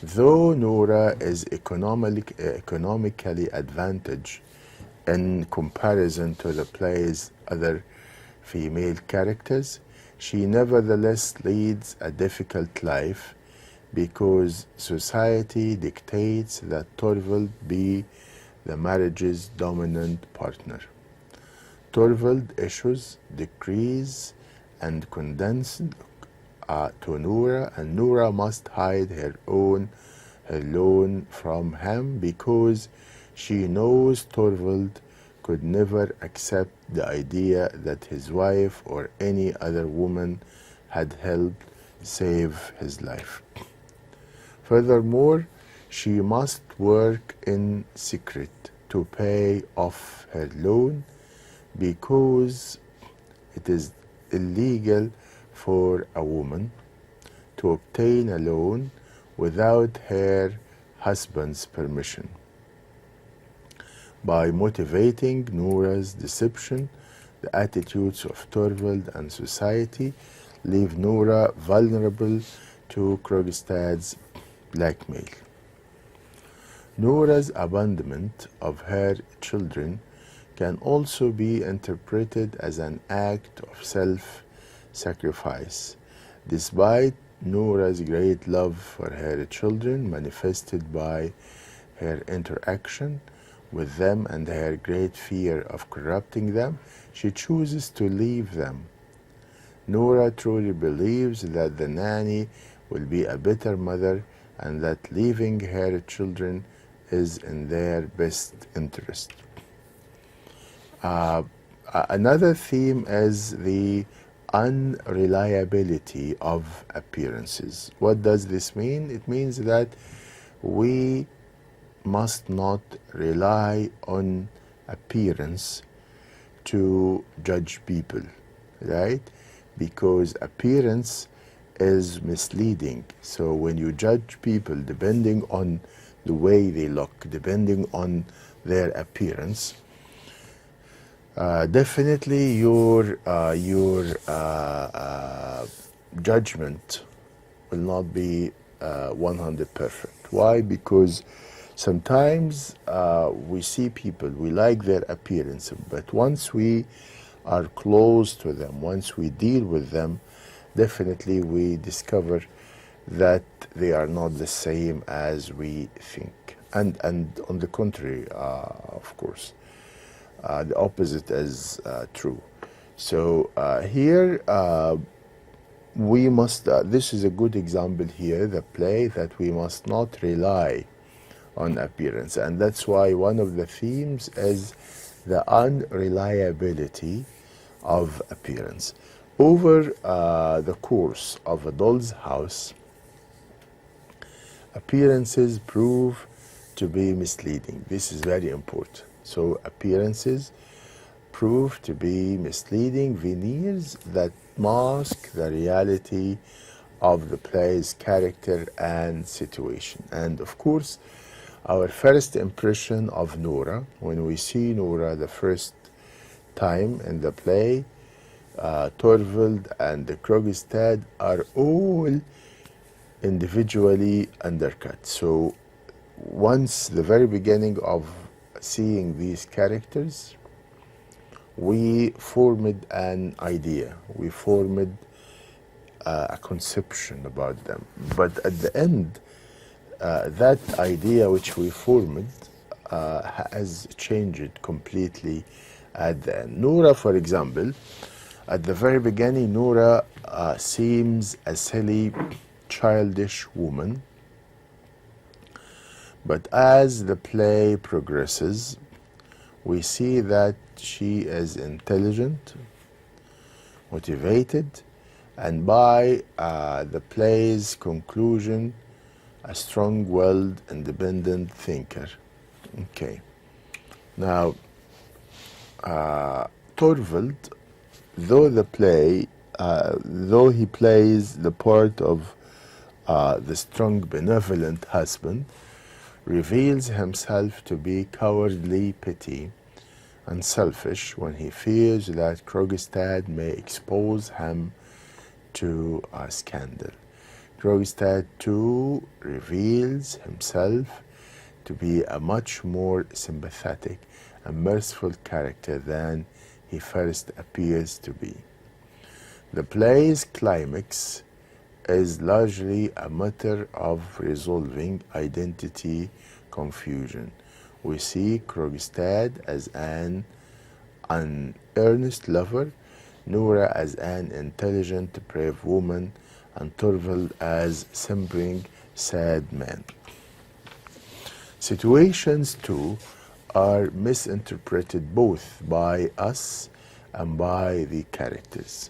Though Noura is economically advantaged in comparison to the play's other female characters, she nevertheless leads a difficult life because society dictates that Torvald be the marriage's dominant partner. Torvald issues decrees and condemns to Noura, and Noura must hide her loan from him because she knows Torvald could never accept the idea that his wife or any other woman had helped save his life. Furthermore, she must work in secret to pay off her loan because it is illegal for a woman to obtain a loan without her husband's permission. By motivating Noura's deception, the attitudes of Torvald and society leave Noura vulnerable to Krogstad's blackmail. Noura's abandonment of her children can also be interpreted as an act of self-sacrifice. Despite Noura's great love for her children, manifested by her interaction with them and her great fear of corrupting them, she chooses to leave them. Noura truly believes that the nanny will be a better mother and that leaving her children is in their best interest. Another theme is the unreliability of appearances. What does this mean? It means that we must not rely on appearance to judge people, right? Because appearance is misleading. So when you judge people depending on the way they look, depending on their appearance, definitely your judgment will not be 100 perfect. Why? Because sometimes we see people, we like their appearance, but once we are close to them, once we deal with them, definitely we discover that they are not the same as we think. And on the contrary, of course, the opposite is true. So here we must, this is a good example here, the play, that we must not rely on appearance. And that's why one of the themes is the unreliability of appearance. Over the course of A Doll's House, appearances prove to be misleading. This is very important. So appearances prove to be misleading veneers that mask the reality of the play's character and situation. And of course, our first impression of Noura, when we see Noura the first time in the play, Torvald and the Krogstad are all individually undercut. So once the very beginning of seeing these characters, we formed an idea, we formed a conception about them. But at the end, that idea which we formed has changed completely at the end. Noura, for example, at the very beginning, Noura seems a silly, childish woman. But as the play progresses, we see that she is intelligent, motivated, and by the play's conclusion, a strong-willed, independent thinker. Okay. Now, Torvald, though he plays the part of the strong, benevolent husband, reveals himself to be cowardly, petty, and selfish when he fears that Krogstad may expose him to a scandal. Krogstad too reveals himself to be a much more sympathetic and merciful character than he first appears to be. The play's climax is largely a matter of resolving identity confusion. We see Krogstad as an earnest lover, Nora as an intelligent, brave woman, and Torvald as simpering, sad man. Situations too are misinterpreted both by us and by the characters.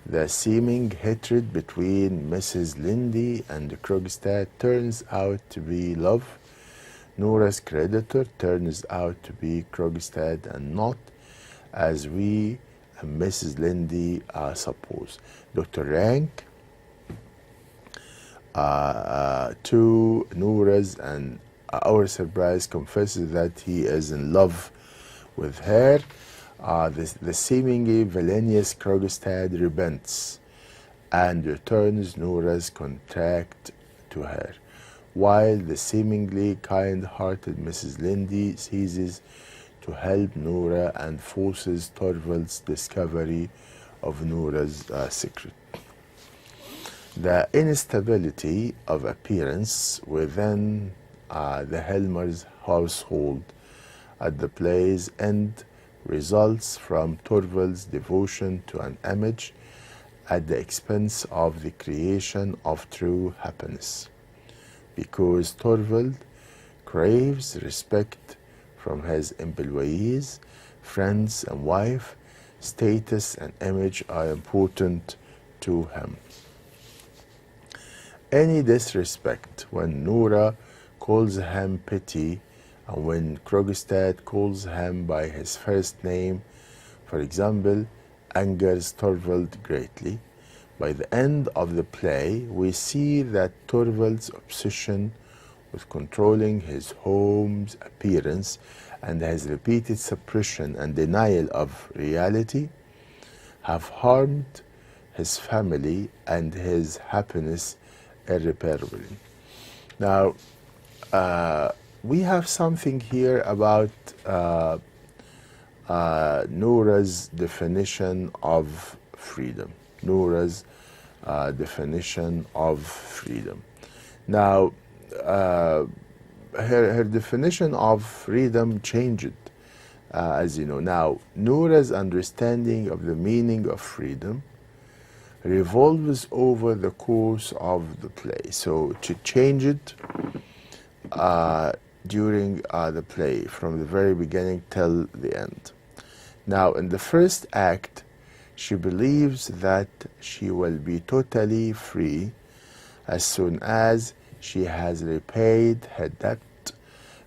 The seeming hatred between Mrs. Lindy and Krogstad turns out to be love. Nora's creditor turns out to be Krogstad and not, as we and Mrs. Lindy suppose. Dr. Rank, to Nora's and our surprise, confesses that he is in love with her. The seemingly villainous Krogstad repents and returns Nora's contract to her, while the seemingly kind-hearted Mrs. Lindy ceases to help Nora and forces Torvald's discovery of Nora's secret. The instability of appearance within the Helmer's household at the play's end results from Torvald's devotion to an image at the expense of the creation of true happiness. Because Torvald craves respect from his employees, friends, and wife, status and image are important to him. Any disrespect when Nora calls him petty, and when Krogstad calls him by his first name, for example, angers Torvald greatly. By the end of the play, we see that Torvald's obsession with controlling his home's appearance and his repeated suppression and denial of reality have harmed his family and his happiness irreparably. Now, we have something here about Nora's definition of freedom. Nora's definition of freedom. Now, her definition of freedom changed, as you know. Now, Nora's understanding of the meaning of freedom revolves over the course of the play. So she changed during the play, from the very beginning till the end. Now, in the first act, she believes that she will be totally free as soon as she has repaid her debt,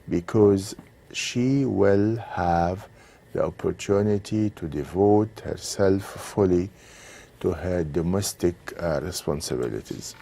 because she will have the opportunity to devote herself fully to her domestic responsibilities.